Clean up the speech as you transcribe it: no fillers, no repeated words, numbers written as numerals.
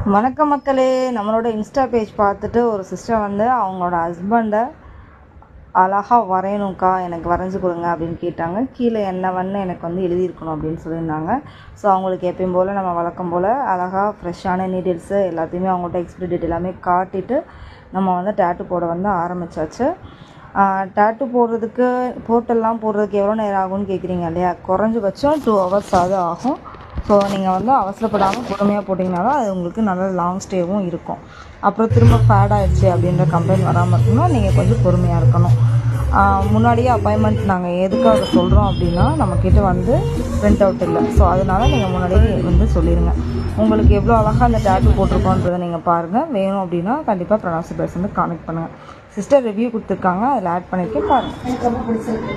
வணக்கம் மக்களே. நம்மளோட இன்ஸ்டா பேஜ் பார்த்துட்டு ஒரு சிஸ்டர் வந்து அவங்களோட ஹஸ்பண்டை அழகாக வரையணும்க்கா, எனக்கு வரைஞ்சி கொடுங்க அப்படின்னு கேட்டாங்க. கீழே என்னவன்னு எனக்கு வந்து எழுதியிருக்கணும் அப்படின்னு சொல்லியிருந்தாங்க. ஸோ அவங்களுக்கு எப்பயும் போல் நம்ம வழக்கம் போல் அழகாக ஃப்ரெஷ்ஷான நீடில்ஸு எல்லாத்தையுமே அவங்கள்ட்ட எக்ஸ்பிரி டேட் எல்லாமே காட்டிட்டு நம்ம வந்து டேட்டு போட வந்து ஆரம்பித்தாச்சு. டேட்டு போட்டெல்லாம் போடுறதுக்கு எவ்வளோ நேரம் ஆகும்னு கேட்குறீங்க இல்லையா? குறைஞ்சபட்சம் 2 hours ஆகும். ஸோ நீங்கள் வந்து அவசரப்படாமல் பொறுமையாக போட்டிங்கன்னா தான் அது உங்களுக்கு நல்ல லாங் ஸ்டேவும் இருக்கும். அப்புறம் திரும்ப ஃபேட் ஆகிடுச்சு அப்படின்ற கம்ப்ளைண்ட் வராமல் இருக்கணும்னா நீங்கள் கொஞ்சம் பொறுமையாக இருக்கணும். முன்னாடியே அப்பாயின்மெண்ட் நாங்கள் எதுக்காக சொல்கிறோம் அப்படின்னா, நம்மக்கிட்ட வந்து பிரிண்ட் அவுட் இல்லை. ஸோ அதனால் நீங்கள் முன்னாடியே வந்து சொல்லிடுங்க. உங்களுக்கு எவ்வளோ அழகாக அந்த டேட்டு போட்டிருக்கோன்றதை நீங்கள் பாருங்கள். வேணும் அப்படின்னா கண்டிப்பாக பிரணாசி பேர்ஸ் வந்து கான்டெக்ட் பண்ணுங்கள். சிஸ்டர் ரிவ்யூ கொடுத்துருக்காங்க, அதில் ஆட் பண்ணியிருக்கேன், பாருங்கள். எனக்கு ரொம்ப பிடிச்சிருக்கு.